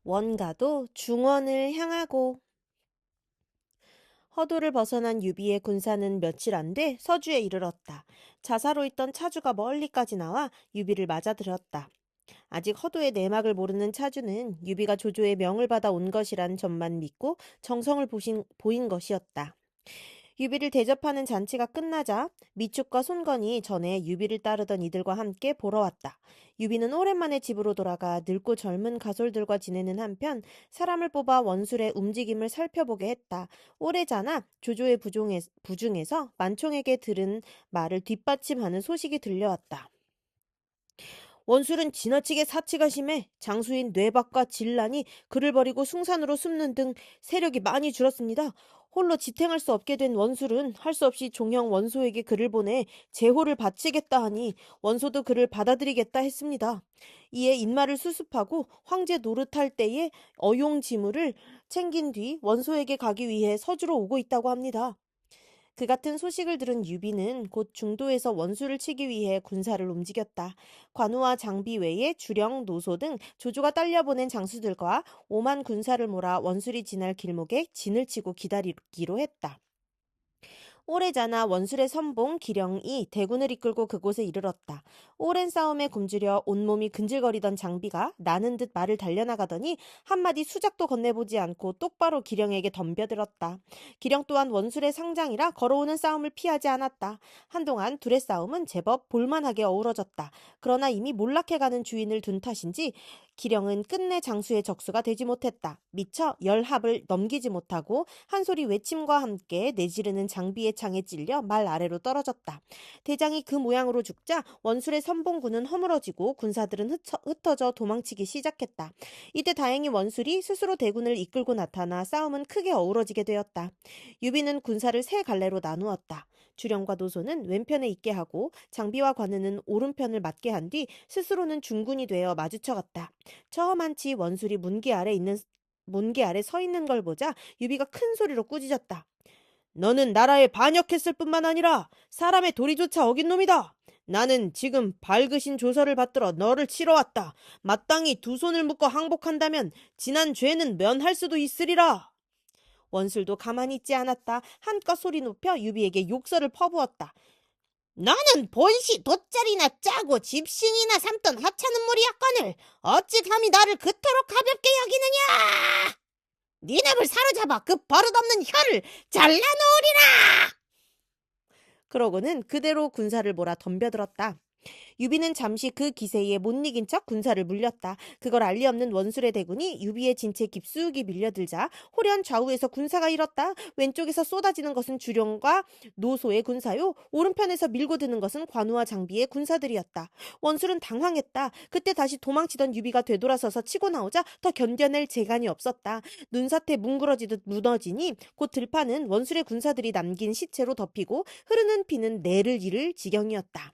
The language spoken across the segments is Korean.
원가도 중원을 향하고. 허도를 벗어난 유비의 군사는 며칠 안 돼 서주에 이르렀다. 자사로 있던 차주가 멀리까지 나와 유비를 맞아들였다. 아직 허도의 내막을 모르는 차주는 유비가 조조의 명을 받아 온 것이란 점만 믿고 정성을 보인 것이었다. 유비를 대접하는 잔치가 끝나자 미축과 손건이 전에 유비를 따르던 이들과 함께 보러 왔다. 유비는 오랜만에 집으로 돌아가 늙고 젊은 가솔들과 지내는 한편 사람을 뽑아 원술의 움직임을 살펴보게 했다. 오래자나 조조의 부중에서 만총에게 들은 말을 뒷받침하는 소식이 들려왔다. 원술은 지나치게 사치가 심해 장수인 뇌박과 진란이 그를 버리고 숭산으로 숨는 등 세력이 많이 줄었습니다. 홀로 지탱할 수 없게 된 원술은 할 수 없이 종형 원소에게 글을 보내 제호를 바치겠다 하니 원소도 그를 받아들이겠다 했습니다. 이에 인마를 수습하고 황제 노릇할 때에 어용지물을 챙긴 뒤 원소에게 가기 위해 서주로 오고 있다고 합니다. 그 같은 소식을 들은 유비는 곧 중도에서 원수를 치기 위해 군사를 움직였다. 관우와 장비 외에 주령, 노소 등 조조가 딸려보낸 장수들과 5만 군사를 몰아 원술이 지날 길목에 진을 치고 기다리기로 했다. 오래자나 원술의 선봉 기령이 대군을 이끌고 그곳에 이르렀다. 오랜 싸움에 굶주려 온몸이 근질거리던 장비가 나는 듯 말을 달려나가더니 한마디 수작도 건네보지 않고 똑바로 기령에게 덤벼들었다. 기령 또한 원술의 상장이라 걸어오는 싸움을 피하지 않았다. 한동안 둘의 싸움은 제법 볼만하게 어우러졌다. 그러나 이미 몰락해가는 주인을 둔 탓인지 기령은 끝내 장수의 적수가 되지 못했다. 미처 열합을 넘기지 못하고 한 소리 외침과 함께 내지르는 장비의 창에 찔려 말 아래로 떨어졌다. 대장이 그 모양으로 죽자 원술의 선봉군은 허물어지고 군사들은 흩어져 도망치기 시작했다. 이때 다행히 원술이 스스로 대군을 이끌고 나타나 싸움은 크게 어우러지게 되었다. 유비는 군사를 세 갈래로 나누었다. 주령과 노소는 왼편에 있게 하고 장비와 관우는 오른편을 맡게 한 뒤 스스로는 중군이 되어 마주쳐갔다. 처음한치 원술이 문기 아래 서 있는 걸 보자 유비가 큰 소리로 꾸짖었다. 너는 나라에 반역했을 뿐만 아니라 사람의 도리조차 어긴 놈이다. 나는 지금 밝으신 조서를 받들어 너를 치러 왔다. 마땅히 두 손을 묶어 항복한다면 지난 죄는 면할 수도 있으리라. 원술도 가만히 있지 않았다. 한껏 소리 높여 유비에게 욕설을 퍼부었다. 너는 본시 돗자리나 짜고 집신이나 삼던 하찮은 무리약관을 어찌 감히 나를 그토록 가볍게 여기느냐! 니네를 사로잡아 그 버릇없는 혀를 잘라놓으리라! 그러고는 그대로 군사를 몰아 덤벼들었다. 유비는 잠시 그 기세에 못 이긴 척 군사를 물렸다. 그걸 알리 없는 원술의 대군이 유비의 진채 깊숙이 밀려들자 호련 좌우에서 군사가 일었다. 왼쪽에서 쏟아지는 것은 주령과 노소의 군사요. 오른편에서 밀고 드는 것은 관우와 장비의 군사들이었다. 원술은 당황했다. 그때 다시 도망치던 유비가 되돌아서서 치고 나오자 더 견뎌낼 재간이 없었다. 눈사태 뭉그러지듯 무너지니 곧 들판은 원술의 군사들이 남긴 시체로 덮이고 흐르는 피는 내를 잃을 지경이었다.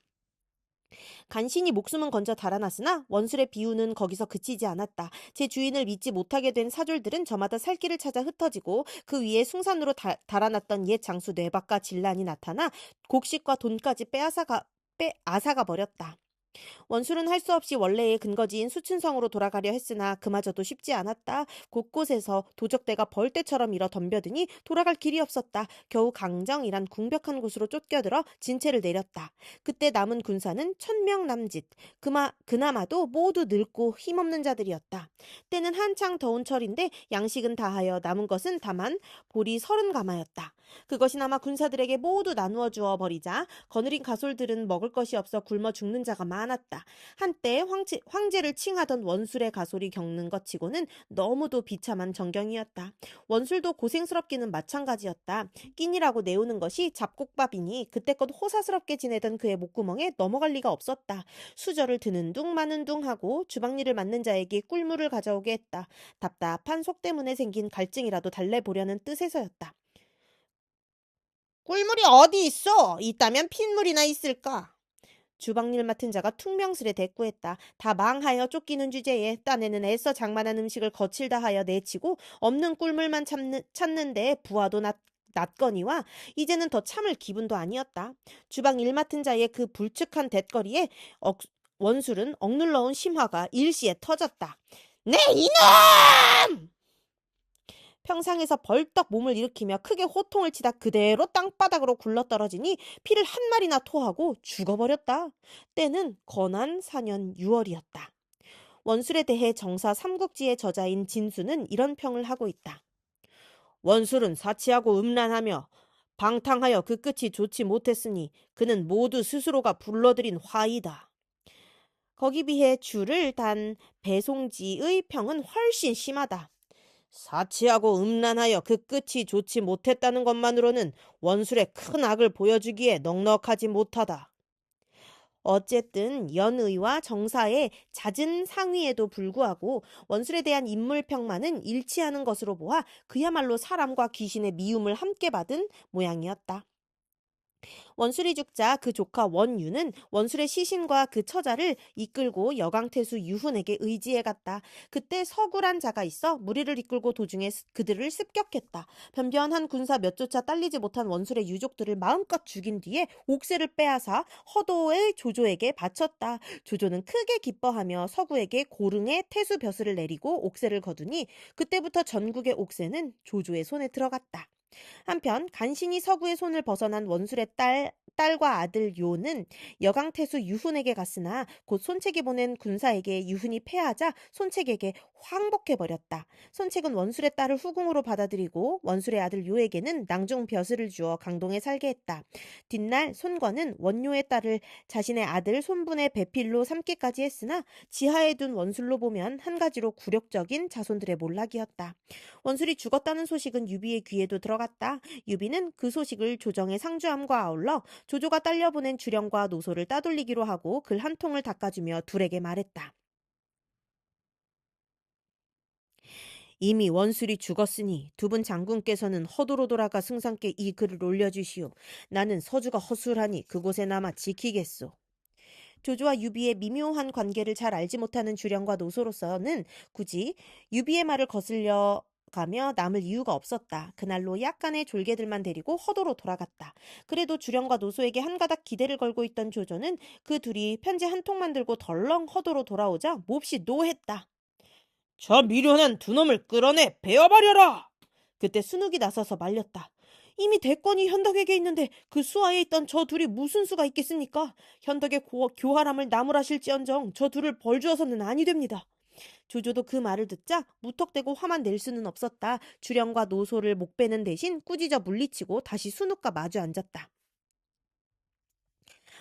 간신히 목숨은 건져 달아났으나 원술의 비유는 거기서 그치지 않았다. 제 주인을 믿지 못하게 된 사졸들은 저마다 살 길을 찾아 흩어지고 그 위에 숭산으로 달아났던 옛 장수 뇌박과 진란이 나타나 곡식과 돈까지 빼앗아가 버렸다. 원술은 할 수 없이 원래의 근거지인 수춘성으로 돌아가려 했으나 그마저도 쉽지 않았다. 곳곳에서 도적대가 벌떼처럼 일어 덤벼드니 돌아갈 길이 없었다. 겨우 강정이란 궁벽한 곳으로 쫓겨들어 진채를 내렸다. 그때 남은 군사는 1000명 남짓. 그나마도 모두 늙고 힘없는 자들이었다. 때는 한창 더운 철인데 양식은 다하여 남은 것은 다만 보리 30가마였다. 그것이나마 군사들에게 모두 나누어 주어 버리자 거느린 가솔들은 먹을 것이 없어 굶어 죽는 자가 많았다. 한때 황제를 칭하던 원술의 가솔이 겪는 것 치고는 너무도 비참한 정경이었다. 원술도 고생스럽기는 마찬가지였다. 끼니라고 내오는 것이 잡곡밥이니 그때껏 호사스럽게 지내던 그의 목구멍에 넘어갈 리가 없었다. 수저를 드는 둥 마는 둥 하고 주방일을 맡는 자에게 꿀물을 가져오게 했다. 답답한 속 때문에 생긴 갈증이라도 달래보려는 뜻에서였다. 꿀물이 어디 있어? 있다면 핏물이나 있을까? 주방일 맡은 자가 퉁명스레 대꾸했다. 다 망하여 쫓기는 주제에 딴에는 애써 장만한 음식을 거칠다 하여 내치고 없는 꿀물만 찾는데 부하도 낫거니와 이제는 더 참을 기분도 아니었다. 주방 일 맡은 자의 그 불측한 대거리에 원술은 억눌러온 심화가 일시에 터졌다. 내 이놈! 평상에서 벌떡 몸을 일으키며 크게 호통을 치다 그대로 땅바닥으로 굴러떨어지니 피를 한 마리나 토하고 죽어버렸다. 때는 건한 4년 6월이었다. 원술에 대해 정사 삼국지의 저자인 진수는 이런 평을 하고 있다. 원술은 사치하고 음란하며 방탕하여 그 끝이 좋지 못했으니 그는 모두 스스로가 불러들인 화이다. 거기 비해 주를 단 배송지의 평은 훨씬 심하다. 사치하고 음란하여 그 끝이 좋지 못했다는 것만으로는 원술의 큰 악을 보여주기에 넉넉하지 못하다. 어쨌든 연의와 정사의 잦은 상위에도 불구하고 원술에 대한 인물평만은 일치하는 것으로 보아 그야말로 사람과 귀신의 미움을 함께 받은 모양이었다. 원술이 죽자 그 조카 원유는 원술의 시신과 그 처자를 이끌고 여강태수 유훈에게 의지해갔다. 그때 서구란 자가 있어 무리를 이끌고 도중에 그들을 습격했다. 변변한 군사 몇 조차 딸리지 못한 원술의 유족들을 마음껏 죽인 뒤에 옥새를 빼앗아 허도의 조조에게 바쳤다. 조조는 크게 기뻐하며 서구에게 고릉의 태수 벼슬을 내리고 옥새를 거두니 그때부터 전국의 옥새는 조조의 손에 들어갔다. 한편 간신히 서구의 손을 벗어난 원술의 딸과 아들 요는 여강태수 유훈에게 갔으나 곧 손책이 보낸 군사에게 유훈이 패하자 손책에게 황복해버렸다. 손책은 원술의 딸을 후궁으로 받아들이고 원술의 아들 요에게는 낭종 벼슬을 주어 강동에 살게 했다. 뒷날 손권은 원요의 딸을 자신의 아들 손분의 배필로 삼기까지 했으나 지하에 둔 원술로 보면 한 가지로 굴욕적인 자손들의 몰락이었다. 원술이 죽었다는 소식은 유비의 귀에도 들어갔다. 유비는 그 소식을 조정에 상주함과 아울러 조조가 딸려보낸 주령과 노소를 따돌리기로 하고 글 한 통을 닦아주며 둘에게 말했다. 이미 원술이 죽었으니 두 분 장군께서는 허도로 돌아가 승상께 이 글을 올려주시오. 나는 서주가 허술하니 그곳에 남아 지키겠소. 조조와 유비의 미묘한 관계를 잘 알지 못하는 주령과 노소로서는 굳이 유비의 말을 거슬려 가며 남을 이유가 없었다. 그날로 약간의 졸개들만 데리고 허도로 돌아갔다. 그래도 주령과 노소에게 한가닥 기대를 걸고 있던 조조는 그 둘이 편지 한 통만 들고 덜렁 허도로 돌아오자 몹시 노했다. 저 미련한 두 놈을 끌어내 베어버려라! 그때 순욱이 나서서 말렸다. 이미 대권이 현덕에게 있는데 그 수하에 있던 저 둘이 무슨 수가 있겠습니까? 현덕의 교활함을 나무라실지언정 저 둘을 벌주어서는 아니 됩니다. 조조도 그 말을 듣자 무턱대고 화만 낼 수는 없었다. 주령과 노소를 목베는 대신 꾸짖어 물리치고 다시 순욱과 마주 앉았다.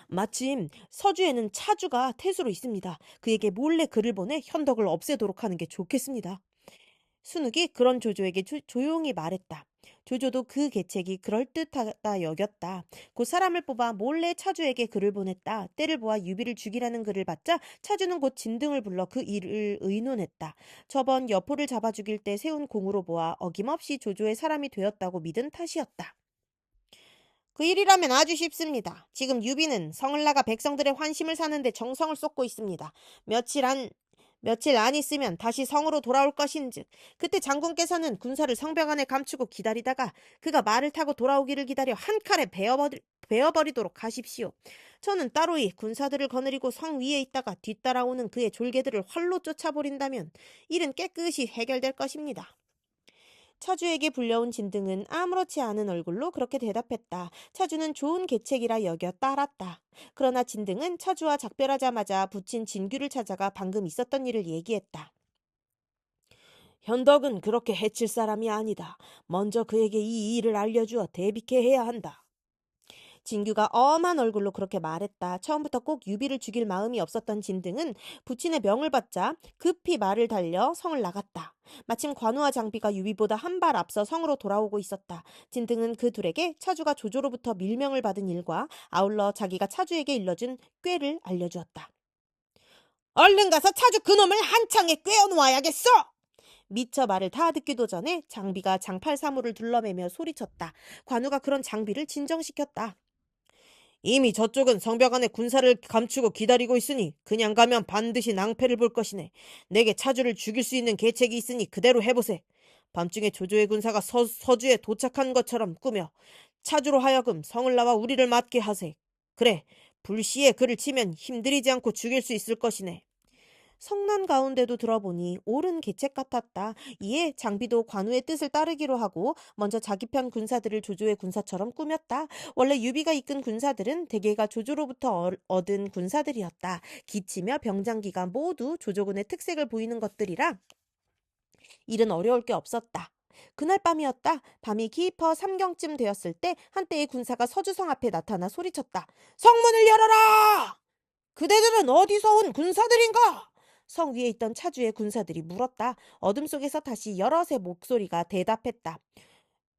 마침 서주에는 차주가 태수로 있습니다. 그에게 몰래 글을 보내 현덕을 없애도록 하는 게 좋겠습니다. 순욱이 그런 조조에게 조용히 말했다. 조조도 그 계책이 그럴듯하다 여겼다. 곧 사람을 뽑아 몰래 차주에게 글을 보냈다. 때를 보아 유비를 죽이라는 글을 받자 차주는 곧 진등을 불러 그 일을 의논했다. 저번 여포를 잡아 죽일 때 세운 공으로 보아 어김없이 조조의 사람이 되었다고 믿은 탓이었다. 그 일이라면 아주 쉽습니다. 지금 유비는 성을 나가 백성들의 환심을 사는데 정성을 쏟고 있습니다. 며칠 안 있으면 다시 성으로 돌아올 것인즉 그때 장군께서는 군사를 성벽 안에 감추고 기다리다가 그가 말을 타고 돌아오기를 기다려 한 칼에 베어버리도록 하십시오. 저는 따로이 군사들을 거느리고 성 위에 있다가 뒤따라오는 그의 졸개들을 활로 쫓아버린다면 일은 깨끗이 해결될 것입니다. 차주에게 불려온 진등은 아무렇지 않은 얼굴로 그렇게 대답했다. 차주는 좋은 계책이라 여겨 따랐다. 그러나 진등은 차주와 작별하자마자 부친 진규를 찾아가 방금 있었던 일을 얘기했다. 현덕은 그렇게 해칠 사람이 아니다. 먼저 그에게 이 일을 알려주어 대비케 해야 한다. 진규가 엄한 얼굴로 그렇게 말했다. 처음부터 꼭 유비를 죽일 마음이 없었던 진등은 부친의 명을 받자 급히 말을 달려 성을 나갔다. 마침 관우와 장비가 유비보다 한 발 앞서 성으로 돌아오고 있었다. 진등은 그 둘에게 차주가 조조로부터 밀명을 받은 일과 아울러 자기가 차주에게 일러준 꾀를 알려주었다. 얼른 가서 차주 그놈을 한창에 꿰어놓아야겠어! 미처 말을 다 듣기도 전에 장비가 장팔 사물을 둘러매며 소리쳤다. 관우가 그런 장비를 진정시켰다. 이미 저쪽은 성벽 안에 군사를 감추고 기다리고 있으니 그냥 가면 반드시 낭패를 볼 것이네. 내게 차주를 죽일 수 있는 계책이 있으니 그대로 해보세. 밤중에 조조의 군사가 서주에 도착한 것처럼 꾸며 차주로 하여금 성을 나와 우리를 맞게 하세. 그래, 불시에 그를 치면 힘들이지 않고 죽일 수 있을 것이네. 성난 가운데도 들어보니 옳은 계책 같았다. 이에 장비도 관우의 뜻을 따르기로 하고 먼저 자기 편 군사들을 조조의 군사처럼 꾸몄다. 원래 유비가 이끈 군사들은 대개가 조조로부터 얻은 군사들이었다. 기치며 병장기가 모두 조조군의 특색을 보이는 것들이라 일은 어려울 게 없었다. 그날 밤이었다. 밤이 깊어 삼경쯤 되었을 때 한때의 군사가 서주성 앞에 나타나 소리쳤다. 성문을 열어라! 그대들은 어디서 온 군사들인가? 성 위에 있던 차주의 군사들이 물었다. 어둠 속에서 다시 여럿의 목소리가 대답했다.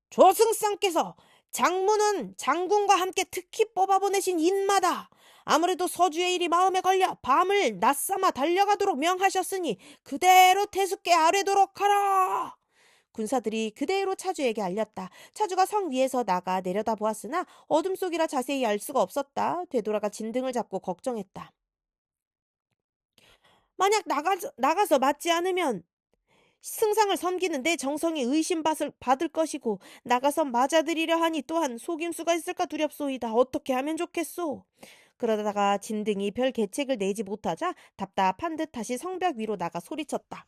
조승상께서 장문은 장군과 함께 특히 뽑아보내신 인마다. 아무래도 서주의 일이 마음에 걸려 밤을 낮삼아 달려가도록 명하셨으니 그대로 태숙께 아뢰도록 하라. 군사들이 그대로 차주에게 알렸다. 차주가 성 위에서 나가 내려다 보았으나 어둠 속이라 자세히 알 수가 없었다. 되돌아가 진등을 잡고 걱정했다. 만약 나가서 맞지 않으면 승상을 섬기는 내 정성에 받을 것이고 나가서 맞아들이려 하니 또한 속임수가 있을까 두렵소이다. 어떻게 하면 좋겠소? 그러다가 진등이 별 계책을 내지 못하자 답답한 듯 다시 성벽 위로 나가 소리쳤다.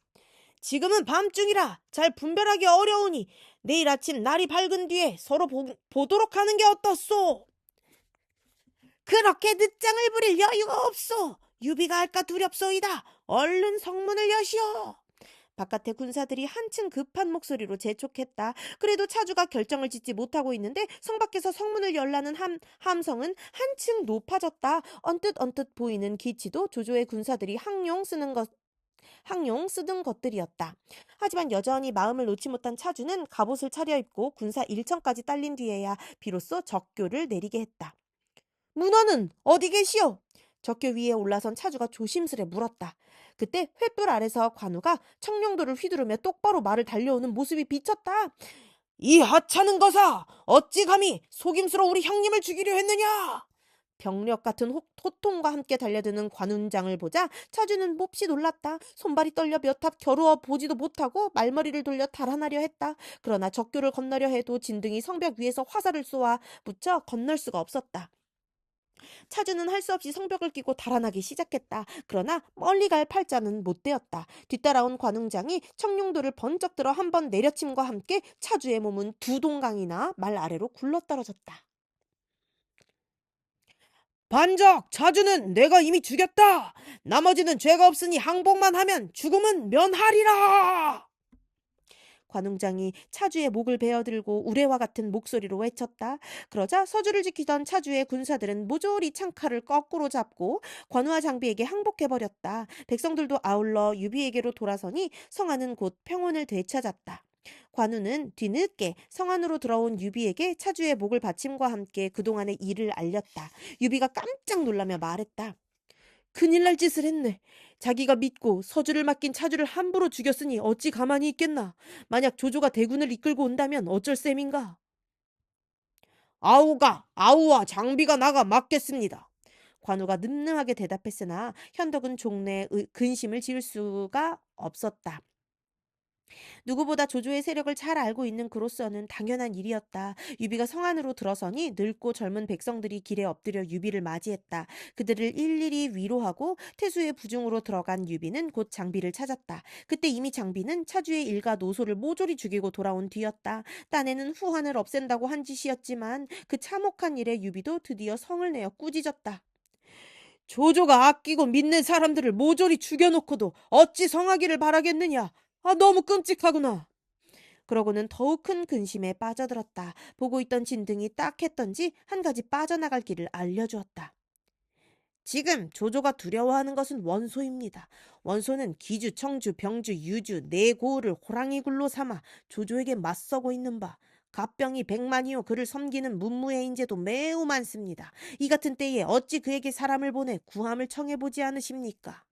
지금은 밤중이라 잘 분별하기 어려우니 내일 아침 날이 밝은 뒤에 서로 보도록 하는 게 어떻소? 그렇게 늦장을 부릴 여유가 없소. 유비가 할까 두렵소이다. 얼른 성문을 여시오. 바깥의 군사들이 한층 급한 목소리로 재촉했다. 그래도 차주가 결정을 짓지 못하고 있는데 성 밖에서 성문을 열라는 함성은 한층 높아졌다. 언뜻 보이는 기치도 조조의 군사들이 항용 쓰던 것들이었다. 하지만 여전히 마음을 놓지 못한 차주는 갑옷을 차려입고 군사 1천까지 딸린 뒤에야 비로소 적교를 내리게 했다. 문화는 어디 계시오? 적교 위에 올라선 차주가 조심스레 물었다. 그때 횃불 아래서 관우가 청룡도를 휘두르며 똑바로 말을 달려오는 모습이 비쳤다. 이 하찮은 거사! 어찌 감히 속임수로 우리 형님을 죽이려 했느냐! 병력 같은 호통과 함께 달려드는 관운장을 보자 차주는 몹시 놀랐다. 손발이 떨려 몇 탑 겨루어 보지도 못하고 말머리를 돌려 달아나려 했다. 그러나 적교를 건너려 해도 진등이 성벽 위에서 화살을 쏘아 붙여 건널 수가 없었다. 차주는 할 수 없이 성벽을 끼고 달아나기 시작했다. 그러나 멀리 갈 팔자는 못 되었다. 뒤따라온 관웅장이 청룡도를 번쩍 들어 한 번 내려침과 함께 차주의 몸은 두 동강이나 말 아래로 굴러떨어졌다. 반적! 차주는 내가 이미 죽였다! 나머지는 죄가 없으니 항복만 하면 죽음은 면하리라! 관웅장이 차주의 목을 베어들고 우레와 같은 목소리로 외쳤다. 그러자 서주를 지키던 차주의 군사들은 모조리 창칼을 거꾸로 잡고 관우와 장비에게 항복해버렸다. 백성들도 아울러 유비에게로 돌아서니 성안은 곧 평온을 되찾았다. 관우는 뒤늦게 성 안으로 들어온 유비에게 차주의 목을 받침과 함께 그동안의 일을 알렸다. 유비가 깜짝 놀라며 말했다. 큰일 날 짓을 했네. 자기가 믿고 서주를 맡긴 차주를 함부로 죽였으니 어찌 가만히 있겠나. 만약 조조가 대군을 이끌고 온다면 어쩔 셈인가. 아우와 장비가 나가 맡겠습니다. 관우가 늠름하게 대답했으나 현덕은 종래 근심을 지을 수가 없었다. 누구보다 조조의 세력을 잘 알고 있는 그로서는 당연한 일이었다. 유비가 성 안으로 들어서니 늙고 젊은 백성들이 길에 엎드려 유비를 맞이했다. 그들을 일일이 위로하고 태수의 부중으로 들어간 유비는 곧 장비를 찾았다. 그때 이미 장비는 차주의 일가 노소를 모조리 죽이고 돌아온 뒤였다. 딴에는 후환을 없앤다고 한 짓이었지만 그 참혹한 일에 유비도 드디어 성을 내어 꾸짖었다. 조조가 아끼고 믿는 사람들을 모조리 죽여놓고도 어찌 성하기를 바라겠느냐. 너무 끔찍하구나. 그러고는 더욱 큰 근심에 빠져들었다. 보고 있던 진등이 딱 했던지 한 가지 빠져나갈 길을 알려주었다. 지금 조조가 두려워하는 것은 원소입니다. 원소는 기주, 청주, 병주, 유주, 네 고을을 호랑이 굴로 삼아 조조에게 맞서고 있는 바 갑병이 100만이요 그를 섬기는 문무의 인재도 매우 많습니다. 이 같은 때에 어찌 그에게 사람을 보내 구함을 청해보지 않으십니까?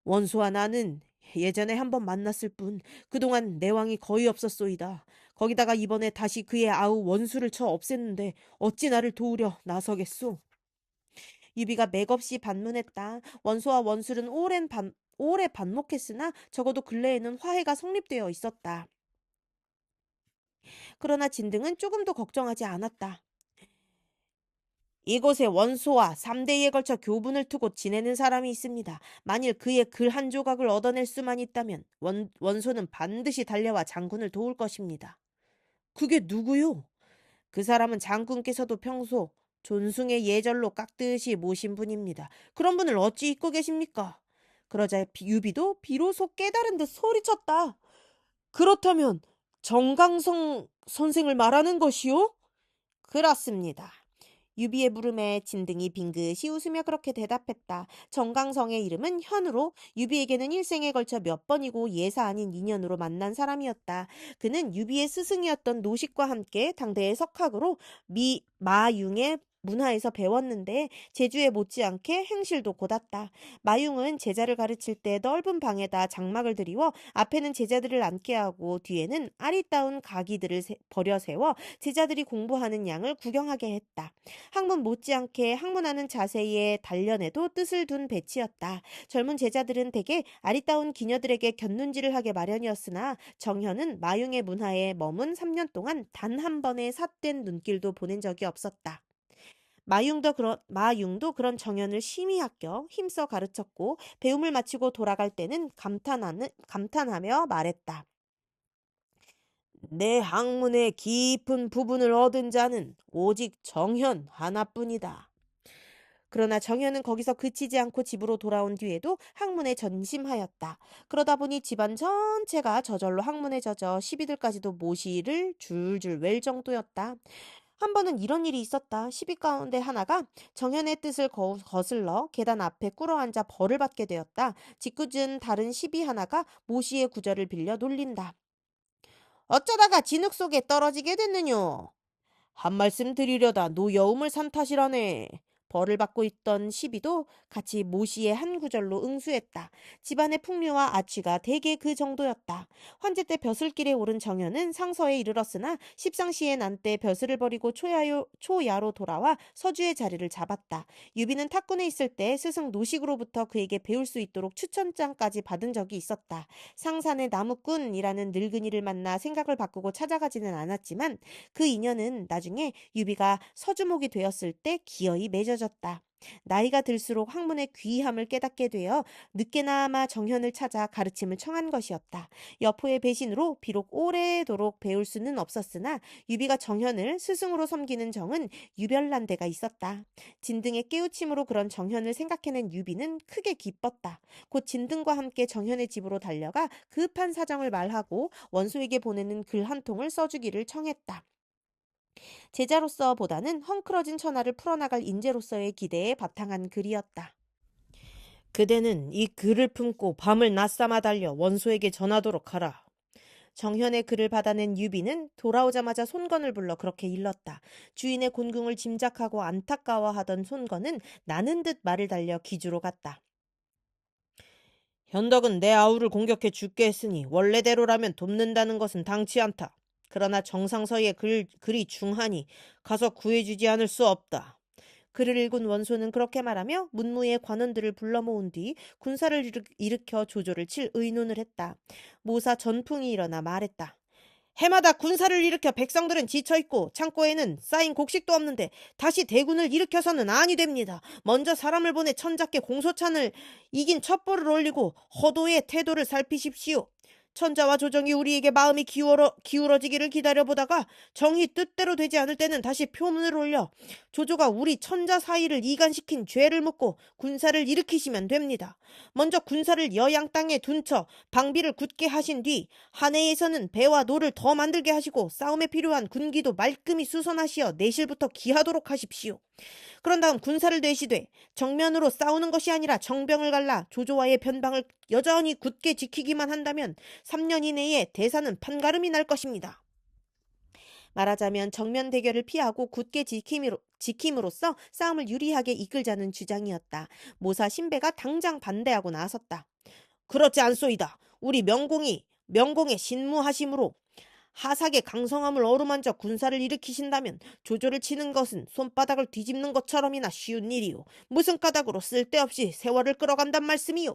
원소와 나는 예전에 한번 만났을 뿐 그동안 내왕이 거의 없었소이다. 거기다가 이번에 다시 그의 아우 원수를 쳐 없앴는데 어찌 나를 도우려 나서겠소? 유비가 맥없이 반문했다. 원소와 원술은 오래 반목했으나 적어도 근래에는 화해가 성립되어 있었다. 그러나 진등은 조금도 걱정하지 않았다. 이곳에 원소와 3대에 걸쳐 교분을 두고 지내는 사람이 있습니다. 만일 그의 글 한 조각을 얻어낼 수만 있다면 원소는 반드시 달려와 장군을 도울 것입니다. 그게 누구요? 그 사람은 장군께서도 평소 존숭의 예절로 깍듯이 모신 분입니다. 그런 분을 어찌 잊고 계십니까? 그러자 유비도 비로소 깨달은 듯 소리쳤다. 그렇다면 정강성 선생을 말하는 것이요? 그렇습니다. 유비의 물음에 진등이 빙긋이 웃으며 그렇게 대답했다. 정강성의 이름은 현우로 유비에게는 일생에 걸쳐 몇 번이고 예사 아닌 인연으로 만난 사람이었다. 그는 유비의 스승이었던 노식과 함께 당대의 석학으로 마융의 문화에서 배웠는데 제주에 못지않게 행실도 곧았다. 마융은 제자를 가르칠 때 넓은 방에다 장막을 들이워 앞에는 제자들을 앉게 하고 뒤에는 아리따운 가기들을 버려 세워 제자들이 공부하는 양을 구경하게 했다. 학문 못지않게 학문하는 자세에 단련에도 뜻을 둔 배치였다. 젊은 제자들은 대개 아리따운 기녀들에게 곁눈질을 하게 마련이었으나 정현은 마융의 문화에 머문 3년 동안 단 한 번의 삿된 눈길도 보낸 적이 없었다. 마융도 그런 정연을 심히 아껴 힘써 가르쳤고 배움을 마치고 돌아갈 때는 감탄하며 말했다. 내 학문의 깊은 부분을 얻은 자는 오직 정현 하나뿐이다. 그러나 정현은 거기서 그치지 않고 집으로 돌아온 뒤에도 학문에 전심하였다. 그러다 보니 집안 전체가 저절로 학문에 젖어 시비들까지도 모시를 줄줄 웰 정도였다. 한 번은 이런 일이 있었다. 시비 가운데 하나가 정현의 뜻을 거슬러 계단 앞에 꿇어앉아 벌을 받게 되었다. 짓궂은 다른 시비 하나가 모시의 구절을 빌려 놀린다. 어쩌다가 진흙 속에 떨어지게 됐느뇨? 한 말씀 드리려다 노여움을 산 탓이라네. 벌을 받고 있던 시비도 같이 모시의 한 구절로 응수했다. 집안의 풍류와 아취가 대개 그 정도였다. 환제 때 벼슬길에 오른 정현은 상서에 이르렀으나 십상시에 난 때 벼슬을 버리고 초야로 돌아와 서주의 자리를 잡았다. 유비는 탁군에 있을 때 스승 노식으로부터 그에게 배울 수 있도록 추천장까지 받은 적이 있었다. 상산의 나무꾼이라는 늙은이를 만나 생각을 바꾸고 찾아가지는 않았지만 그 인연은 나중에 유비가 서주목이 되었을 때 기어이 맺어졌다. 나이가 들수록 학문의 귀함을 깨닫게 되어 늦게나마 정현을 찾아 가르침을 청한 것이었다. 여포의 배신으로 비록 오래도록 배울 수는 없었으나 유비가 정현을 스승으로 섬기는 정은 유별난 데가 있었다. 진등의 깨우침으로 그런 정현을 생각해낸 유비는 크게 기뻤다. 곧 진등과 함께 정현의 집으로 달려가 급한 사정을 말하고 원소에게 보내는 글 한 통을 써주기를 청했다. 제자로서보다는 헝클어진 천하를 풀어나갈 인재로서의 기대에 바탕한 글이었다. 그대는 이 글을 품고 밤을 낮삼아 달려 원소에게 전하도록 하라. 정현의 글을 받아낸 유비는 돌아오자마자 손건을 불러 그렇게 일렀다. 주인의 곤궁을 짐작하고 안타까워하던 손건은 나는 듯 말을 달려 기주로 갔다. 현덕은 내 아우를 공격해 죽게 했으니 원래대로라면 돕는다는 것은 당치 않다. 그러나 정상서의 글이 중하니 가서 구해주지 않을 수 없다. 글을 읽은 원소는 그렇게 말하며 문무의 관원들을 불러 모은 뒤 군사를 일으켜 조조를 칠 의논을 했다. 모사 전풍이 일어나 말했다. 해마다 군사를 일으켜 백성들은 지쳐있고 창고에는 쌓인 곡식도 없는데 다시 대군을 일으켜서는 아니 됩니다. 먼저 사람을 보내 천자께 공소찬을 이긴 첩보를 올리고 허도의 태도를 살피십시오. 천자와 조정이 우리에게 마음이 기울어지기를 기다려보다가 정이 뜻대로 되지 않을 때는 다시 표문을 올려 조조가 우리 천자 사이를 이간시킨 죄를 묻고 군사를 일으키시면 됩니다. 먼저 군사를 여양 땅에 둔 채 방비를 굳게 하신 뒤 한해에서는 배와 노를 더 만들게 하시고 싸움에 필요한 군기도 말끔히 수선하시어 내실부터 기하도록 하십시오. 그런 다음 군사를 내시되 정면으로 싸우는 것이 아니라 정병을 갈라 조조와의 변방을 여전히 굳게 지키기만 한다면 3년 이내에 대사는 판가름이 날 것입니다. 말하자면 정면 대결을 피하고 굳게 지킴으로써 싸움을 유리하게 이끌자는 주장이었다. 모사 신배가 당장 반대하고 나섰다. 그렇지 않소이다. 우리 명공의 신무하심으로 하삭의 강성함을 어루만져 군사를 일으키신다면 조조를 치는 것은 손바닥을 뒤집는 것처럼이나 쉬운 일이요. 무슨 까닭으로 쓸데없이 세월을 끌어간단 말씀이요.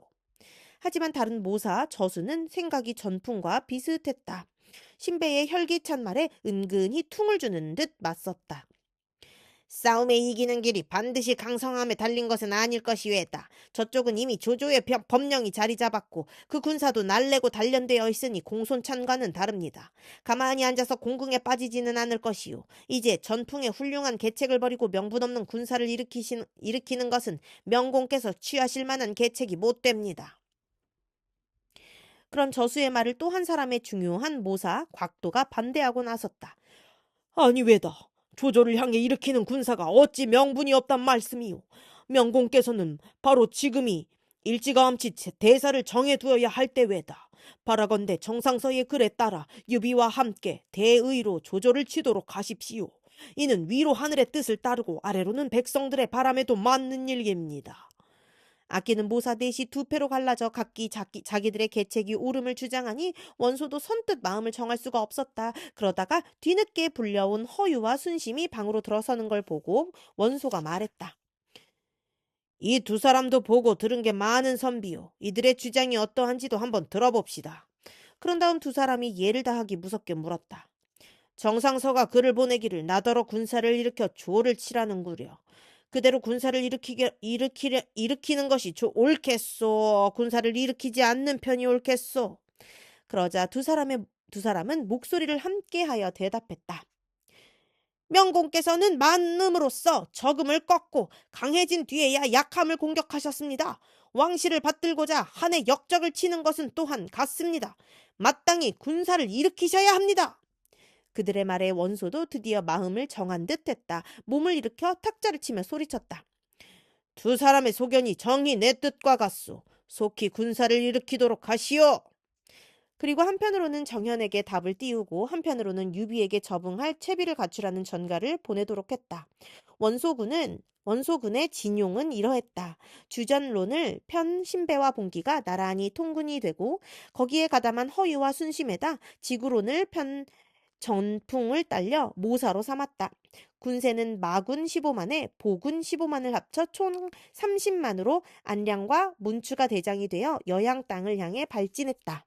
하지만 다른 모사 저수는 생각이 전풍과 비슷했다. 신배의 혈기찬 말에 은근히 퉁을 주는 듯 맞섰다. 싸움에 이기는 길이 반드시 강성함에 달린 것은 아닐 것이외다. 저쪽은 이미 조조의 법령이 자리 잡았고 그 군사도 날래고 단련되어 있으니 공손찬과는 다릅니다. 가만히 앉아서 공궁에 빠지지는 않을 것이요. 이제 전풍에 훌륭한 계책을 벌이고 명분 없는 군사를 일으키는 것은 명공께서 취하실 만한 계책이 못 됩니다. 그런 저수의 말을 또 한 사람의 중요한 모사 곽도가 반대하고 나섰다. 아니 왜다. 조조를 향해 일으키는 군사가 어찌 명분이 없단 말씀이요. 명공께서는 바로 지금이 일찌감치 대사를 정해두어야 할 때외다. 바라건대 정상서의 글에 따라 유비와 함께 대의로 조조를 치도록 하십시오. 이는 위로 하늘의 뜻을 따르고 아래로는 백성들의 바람에도 맞는 일입니다. 아끼는 모사 넷이 두 패로 갈라져 각기 자기들의 계책이 옳음을 주장하니 원소도 선뜻 마음을 정할 수가 없었다. 그러다가 뒤늦게 불려온 허유와 순심이 방으로 들어서는 걸 보고 원소가 말했다. 이 두 사람도 보고 들은 게 많은 선비요. 이들의 주장이 어떠한지도 한번 들어봅시다. 그런 다음 두 사람이 예를 다하기 무섭게 물었다. 정상서가 글을 보내기를 나더러 군사를 일으켜 조를 치라는구려. 그대로 군사를 일으키는 것이 옳겠소. 군사를 일으키지 않는 편이 옳겠소. 그러자 두 사람은 목소리를 함께하여 대답했다. 명공께서는 만음으로써 적음을 꺾고 강해진 뒤에야 약함을 공격하셨습니다. 왕실을 받들고자 한해 역적을 치는 것은 또한 같습니다. 마땅히 군사를 일으키셔야 합니다. 그들의 말에 원소도 드디어 마음을 정한 듯 했다. 몸을 일으켜 탁자를 치며 소리쳤다. 두 사람의 소견이 정히 내 뜻과 같소. 속히 군사를 일으키도록 하시오. 그리고 한편으로는 정현에게 답을 띄우고 한편으로는 유비에게 적응할 채비를 갖추라는 전가를 보내도록 했다. 원소군의 진용은 이러했다. 주전론을 편 신배와 봉기가 나란히 통군이 되고 거기에 가담한 허유와 순심에다 지구론을 편 전풍을 딸려 모사로 삼았다. 군세는 마군 15만에 보군 15만을 합쳐 총 30만으로 안량과 문추가 대장이 되어 여양 땅을 향해 발진했다.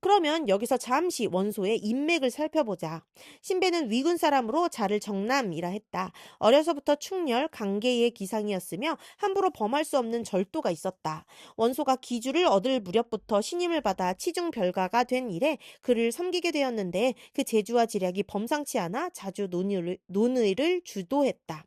그러면 여기서 잠시 원소의 인맥을 살펴보자. 신배는 위군 사람으로 자를 정남이라 했다. 어려서부터 충렬, 강계의 기상이었으며 함부로 범할 수 없는 절도가 있었다. 원소가 기주를 얻을 무렵부터 신임을 받아 치중별가가 된 이래 그를 섬기게 되었는데 그 재주와 지략이 범상치 않아 자주 논의를 주도했다.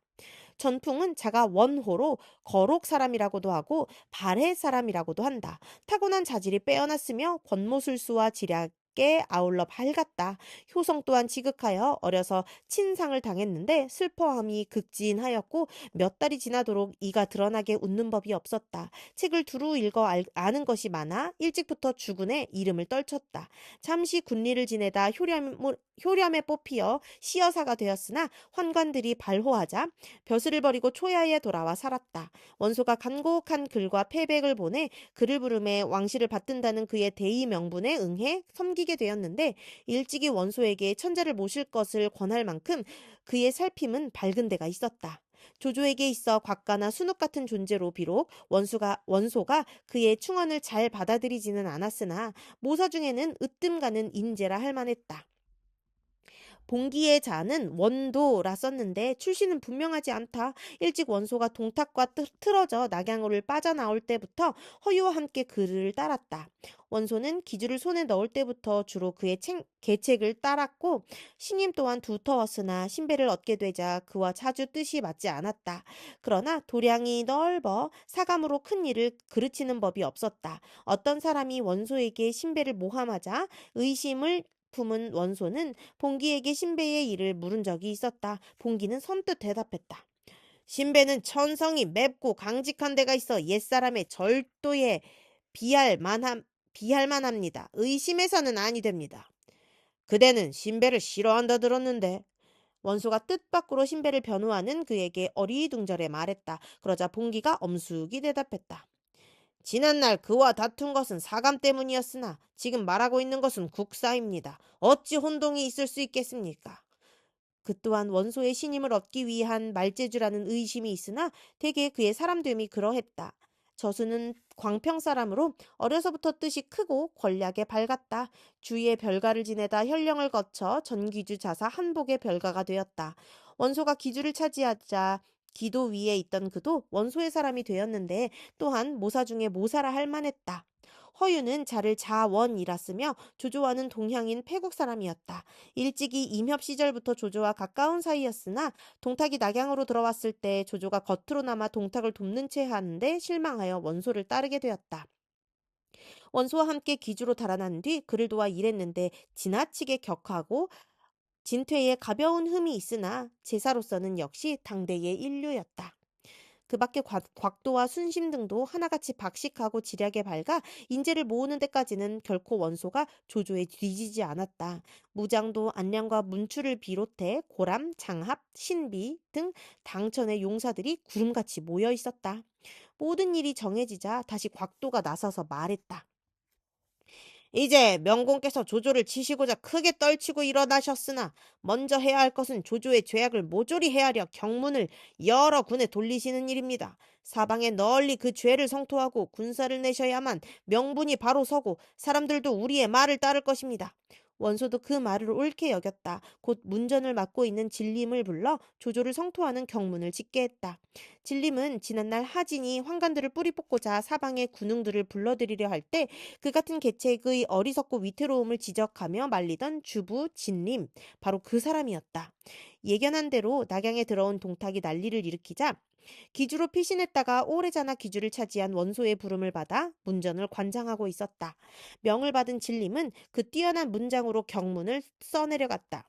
전풍은 자가 원호로 거록 사람이라고도 하고 발해 사람이라고도 한다. 타고난 자질이 빼어났으며 권모술수와 지략에 아울러 밝았다. 효성 또한 지극하여 어려서 친상을 당했는데 슬퍼함이 극진하였고 몇 달이 지나도록 이가 드러나게 웃는 법이 없었다. 책을 두루 읽어 아는 것이 많아 일찍부터 주군의 이름을 떨쳤다. 잠시 군리를 지내다 효렴에 뽑히어 시여사가 되었으나 환관들이 발호하자 벼슬을 버리고 초야에 돌아와 살았다. 원소가 간곡한 글과 패백을 보내 그를 부름에 왕실을 받든다는 그의 대의 명분에 응해 섬기게 되었는데 일찍이 원소에게 천자를 모실 것을 권할 만큼 그의 살핌은 밝은 데가 있었다. 조조에게 있어 곽가나 순욱 같은 존재로 비록 원소가 그의 충언을 잘 받아들이지는 않았으나 모사 중에는 으뜸가는 인재라 할 만했다. 봉기의 자는 원도라 썼는데 출신은 분명하지 않다. 일찍 원소가 동탁과 틀어져 낙양호를 빠져나올 때부터 허유와 함께 그를 따랐다. 원소는 기주를 손에 넣을 때부터 주로 그의 계책을 따랐고 신임 또한 두터웠으나 신배를 얻게 되자 그와 자주 뜻이 맞지 않았다. 그러나 도량이 넓어 사감으로 큰 일을 그르치는 법이 없었다. 어떤 사람이 원소에게 신배를 모함하자 의심을 품은 원소는 봉기에게 신배의 일을 물은 적이 있었다. 봉기는 선뜻 대답했다. 신배는 천성이 맵고 강직한 데가 있어 옛사람의 절도에 비할 만합니다. 의심해서는 아니 됩니다. 그대는 신배를 싫어한다 들었는데. 원소가 뜻밖으로 신배를 변호하는 그에게 어리둥절해 말했다. 그러자 봉기가 엄숙히 대답했다. 지난날 그와 다툰 것은 사감 때문이었으나 지금 말하고 있는 것은 국사입니다. 어찌 혼동이 있을 수 있겠습니까? 그 또한 원소의 신임을 얻기 위한 말재주라는 의심이 있으나 대개 그의 사람됨이 그러했다. 저수는 광평 사람으로 어려서부터 뜻이 크고 권략에 밝았다. 주위에 별가를 지내다 현령을 거쳐 전기주 자사 한복의 별가가 되었다. 원소가 기주를 차지하자 기도 위에 있던 그도 원소의 사람이 되었는데 또한 모사 중에 모사라 할 만했다. 허유는 자를 자원이라 쓰며 조조와는 동향인 패국 사람이었다. 일찍이 임협 시절부터 조조와 가까운 사이였으나 동탁이 낙양으로 들어왔을 때 조조가 겉으로나마 동탁을 돕는 채 하는데 실망하여 원소를 따르게 되었다. 원소와 함께 기주로 달아난 뒤 그를 도와 일했는데 지나치게 격하고 진퇴에 가벼운 흠이 있으나 제사로서는 역시 당대의 인류였다. 그 밖에 곽도와 순심 등도 하나같이 박식하고 지략에 밝아 인재를 모으는 데까지는 결코 원소가 조조에 뒤지지 않았다. 무장도 안량과 문추를 비롯해 고람, 장합, 신비 등 당천의 용사들이 구름같이 모여 있었다. 모든 일이 정해지자 다시 곽도가 나서서 말했다. 이제 명공께서 조조를 치시고자 크게 떨치고 일어나셨으나 먼저 해야 할 것은 조조의 죄악을 모조리 헤아려 경문을 여러 군에 돌리시는 일입니다. 사방에 널리 그 죄를 성토하고 군사를 내셔야만 명분이 바로 서고 사람들도 우리의 말을 따를 것입니다. 원소도 그 말을 옳게 여겼다. 곧 문전을 맡고 있는 진림을 불러 조조를 성토하는 경문을 짓게 했다. 진림은 지난날 하진이 환관들을 뿌리 뽑고자 사방의 군웅들을 불러들이려 할 때 그 같은 계책의 어리석고 위태로움을 지적하며 말리던 주부 진림, 바로 그 사람이었다. 예견한 대로 낙양에 들어온 동탁이 난리를 일으키자 기주로 피신했다가 오래자나 기주를 차지한 원소의 부름을 받아 문전을 관장하고 있었다. 명을 받은 진림은 그 뛰어난 문장으로 경문을 써내려갔다.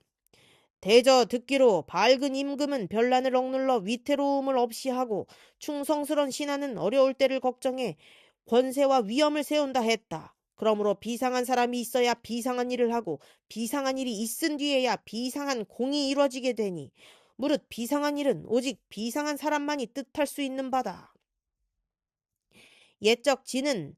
대저 듣기로 밝은 임금은 변란을 억눌러 위태로움을 없이 하고 충성스런 신하는 어려울 때를 걱정해 권세와 위엄을 세운다 했다. 그러므로 비상한 사람이 있어야 비상한 일을 하고 비상한 일이 있은 뒤에야 비상한 공이 이루어지게 되니 무릇 비상한 일은 오직 비상한 사람만이 뜻할 수 있는 바다. 옛적 진은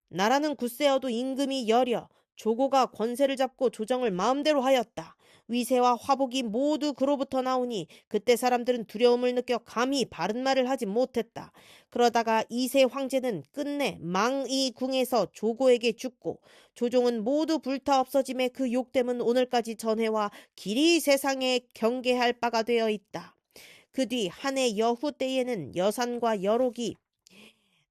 나라는 굳세어도 임금이 여려 조고가 권세를 잡고 조정을 마음대로 하였다. 위세와 화복이 모두 그로부터 나오니 그때 사람들은 두려움을 느껴 감히 바른 말을 하지 못했다. 그러다가 이세 황제는 끝내 망이궁에서 조고에게 죽고 조종은 모두 불타 없어짐에 그 욕됨은 오늘까지 전해와 길이 세상에 경계할 바가 되어 있다. 그 뒤 한 해 여후 때에는 여산과 여록이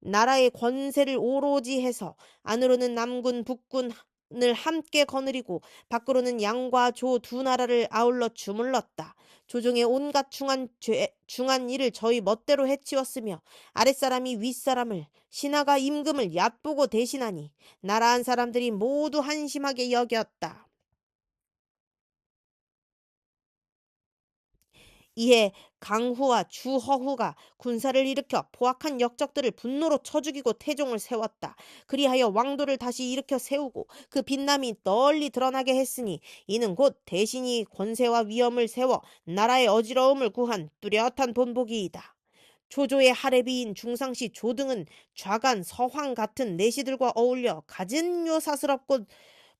나라의 권세를 오로지 해서 안으로는 남군 북군을 함께 거느리고 밖으로는 양과 조 두 나라를 아울러 주물렀다. 조정의 온갖 중한 일을 저희 멋대로 해치웠으며 아랫사람이 윗사람을 신하가 임금을 얕보고 대신하니 나라한 사람들이 모두 한심하게 여겼다. 이에 강후와 주허후가 군사를 일으켜 포악한 역적들을 분노로 쳐 죽이고 태종을 세웠다. 그리하여 왕도를 다시 일으켜 세우고 그 빛남이 널리 드러나게 했으니 이는 곧 대신이 권세와 위엄을 세워 나라의 어지러움을 구한 뚜렷한 본보기이다. 조조의 하레비인 중상시 조등은 좌간 서황 같은 내시들과 어울려 갖은 묘사스럽고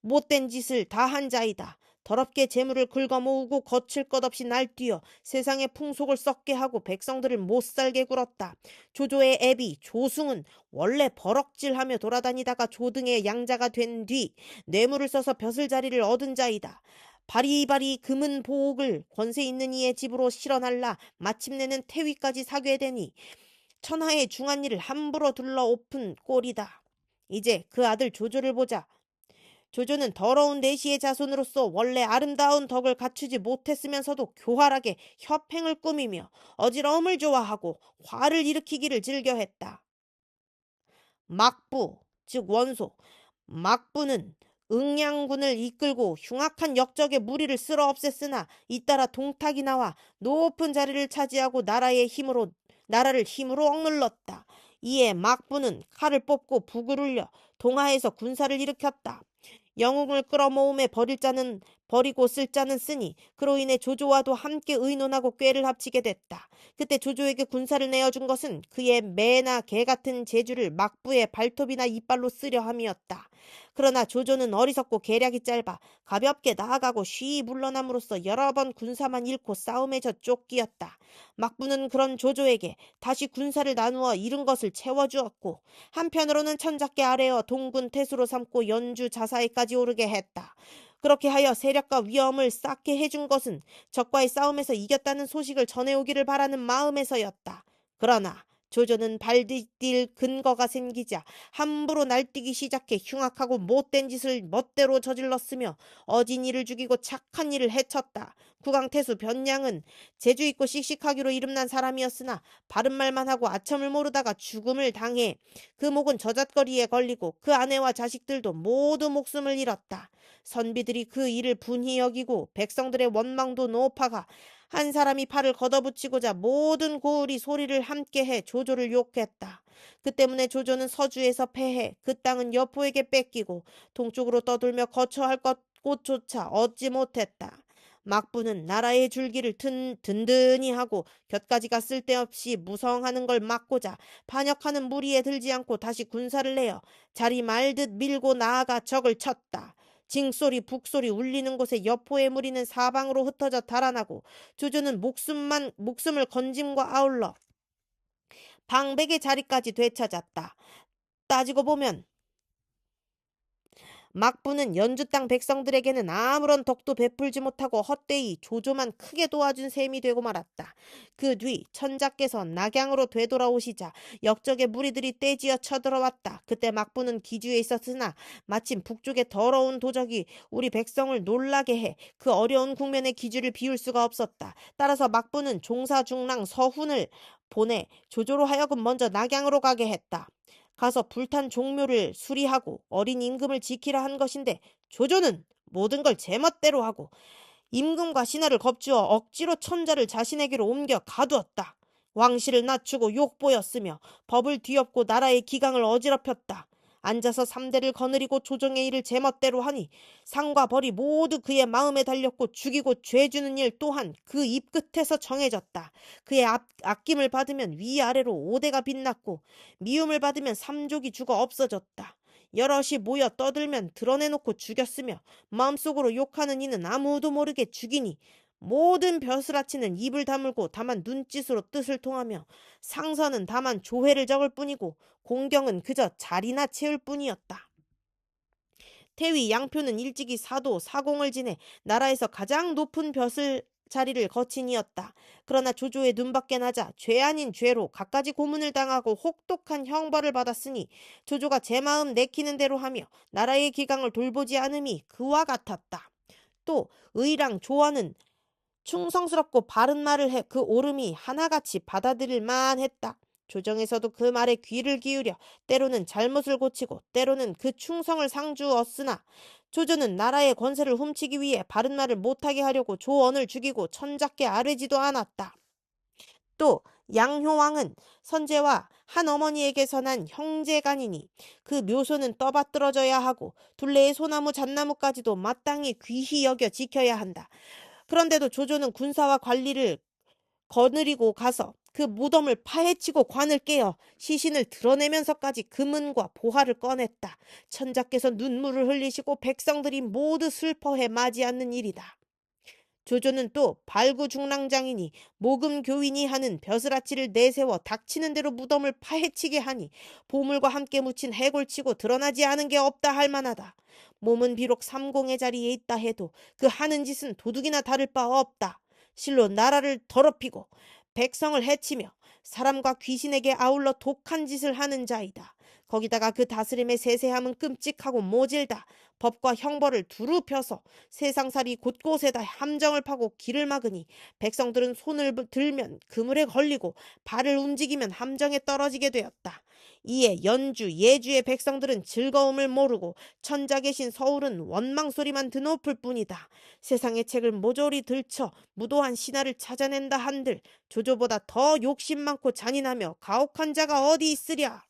못된 짓을 다 한 자이다. 더럽게 재물을 긁어모으고 거칠 것 없이 날뛰어 세상의 풍속을 썩게 하고 백성들을 못살게 굴었다. 조조의 애비 조승은 원래 버럭질하며 돌아다니다가 조등의 양자가 된 뒤 뇌물을 써서 벼슬자리를 얻은 자이다. 바리바리 금은 보옥을 권세 있는 이의 집으로 실어날라 마침내는 태위까지 사게 되니 천하의 중한 일을 함부로 둘러 엎은 꼴이다. 이제 그 아들 조조를 보자. 조조는 더러운 내시의 자손으로서 원래 아름다운 덕을 갖추지 못했으면서도 교활하게 협행을 꾸미며 어지러움을 좋아하고 화를 일으키기를 즐겨했다. 막부, 즉 원소. 막부는 응양군을 이끌고 흉악한 역적의 무리를 쓸어 없앴으나 잇따라 동탁이 나와 높은 자리를 차지하고 나라를 힘으로 억눌렀다. 이에 막부는 칼을 뽑고 북을 울려 동하에서 군사를 일으켰다. 영웅을 끌어모음에 버릴 자는 버리고 쓸 자는 쓰니 그로 인해 조조와도 함께 의논하고 꾀를 합치게 됐다. 그때 조조에게 군사를 내어준 것은 그의 매나 개 같은 재주를 막부의 발톱이나 이빨로 쓰려 함이었다. 그러나 조조는 어리석고 계략이 짧아 가볍게 나아가고 쉬이 물러남으로써 여러 번 군사만 잃고 싸움에 져 쫓기었다. 막부는 그런 조조에게 다시 군사를 나누어 잃은 것을 채워주었고 한편으로는 천작계 아래어 동군 태수로 삼고 연주 자사에까지 오르게 했다. 그렇게 하여 세력과 위험을 쌓게 해준 것은 적과의 싸움에서 이겼다는 소식을 전해오기를 바라는 마음에서였다. 그러나 조조는 발디딜 근거가 생기자 함부로 날뛰기 시작해 흉악하고 못된 짓을 멋대로 저질렀으며 어진 이를 죽이고 착한 이를 해쳤다. 구강태수 변량은 재주있고 씩씩하기로 이름난 사람이었으나 바른 말만 하고 아첨을 모르다가 죽음을 당해 그 목은 저잣거리에 걸리고 그 아내와 자식들도 모두 목숨을 잃었다. 선비들이 그 일을 분히 여기고 백성들의 원망도 높아가 한 사람이 팔을 걷어붙이고자 모든 고을이 소리를 함께해 조조를 욕했다. 그 때문에 조조는 서주에서 패해 그 땅은 여포에게 뺏기고 동쪽으로 떠돌며 거처할 곳조차 얻지 못했다. 막부는 나라의 줄기를 든든히 하고 곁가지가 쓸데없이 무성하는 걸 막고자 반역하는 무리에 들지 않고 다시 군사를 내어 자리 말듯 밀고 나아가 적을 쳤다. 징소리 북소리 울리는 곳에 여포의 무리는 사방으로 흩어져 달아나고 조조는 목숨을 건짐과 아울러 방백의 자리까지 되찾았다. 따지고 보면 막부는 연주 땅 백성들에게는 아무런 덕도 베풀지 못하고 헛되이 조조만 크게 도와준 셈이 되고 말았다. 그 뒤 천자께서 낙양으로 되돌아오시자 역적의 무리들이 떼지어 쳐들어왔다. 그때 막부는 기주에 있었으나 마침 북쪽의 더러운 도적이 우리 백성을 놀라게 해 그 어려운 국면에 기주를 비울 수가 없었다. 따라서 막부는 종사중랑 서훈을 보내 조조로 하여금 먼저 낙양으로 가게 했다. 가서 불탄 종묘를 수리하고 어린 임금을 지키라 한 것인데 조조는 모든 걸 제멋대로 하고 임금과 신하를 겁주어 억지로 천자를 자신에게로 옮겨 가두었다. 왕실을 낮추고 욕보였으며 법을 뒤엎고 나라의 기강을 어지럽혔다. 앉아서 삼대를 거느리고 조정의 일을 제멋대로 하니 상과 벌이 모두 그의 마음에 달렸고 죽이고 죄주는 일 또한 그 입끝에서 정해졌다. 그의 아낌을 받으면 위아래로 오대가 빛났고 미움을 받으면 삼족이 죽어 없어졌다. 여럿이 모여 떠들면 드러내놓고 죽였으며 마음속으로 욕하는 이는 아무도 모르게 죽이니 모든 벼슬아치는 입을 다물고 다만 눈짓으로 뜻을 통하며 상선은 다만 조회를 적을 뿐이고 공경은 그저 자리나 채울 뿐이었다. 태위 양표는 일찍이 사도 사공을 지내 나라에서 가장 높은 벼슬 자리를 거친 이었다. 그러나 조조의 눈밖에 나자 죄 아닌 죄로 갖가지 고문을 당하고 혹독한 형벌을 받았으니 조조가 제 마음 내키는 대로 하며 나라의 기강을 돌보지 않음이 그와 같았다. 또 의랑 조언은 충성스럽고 바른 말을 해 그 옳음이 하나같이 받아들일 만했다. 조정에서도 그 말에 귀를 기울여 때로는 잘못을 고치고 때로는 그 충성을 상주었으나 조조는 나라의 권세를 훔치기 위해 바른 말을 못하게 하려고 조언을 죽이고 천작게 아뢰지도 않았다. 또 양효왕은 선제와 한 어머니에게서 난 형제간이니 그 묘소는 떠받들어져야 하고 둘레의 소나무 잣나무까지도 마땅히 귀히 여겨 지켜야 한다. 그런데도 조조는 군사와 관리를 거느리고 가서 그 무덤을 파헤치고 관을 깨어 시신을 드러내면서까지 금은과 보화를 꺼냈다. 천자께서 눈물을 흘리시고 백성들이 모두 슬퍼해 맞이 않는 일이다. 조조는 또 발구중랑장이니 모금교인이 하는 벼슬아치를 내세워 닥치는 대로 무덤을 파헤치게 하니 보물과 함께 묻힌 해골치고 드러나지 않은 게 없다 할 만하다. 몸은 비록 삼공의 자리에 있다 해도 그 하는 짓은 도둑이나 다를 바 없다. 실로 나라를 더럽히고 백성을 해치며 사람과 귀신에게 아울러 독한 짓을 하는 자이다. 거기다가 그 다스림의 세세함은 끔찍하고 모질다. 법과 형벌을 두루 펴서 세상살이 곳곳에다 함정을 파고 길을 막으니 백성들은 손을 들면 그물에 걸리고 발을 움직이면 함정에 떨어지게 되었다. 이에 연주, 예주의 백성들은 즐거움을 모르고 천자 계신 서울은 원망소리만 드높을 뿐이다. 세상의 책을 모조리 들쳐 무도한 신하를 찾아낸다 한들 조조보다 더 욕심 많고 잔인하며 가혹한 자가 어디 있으랴.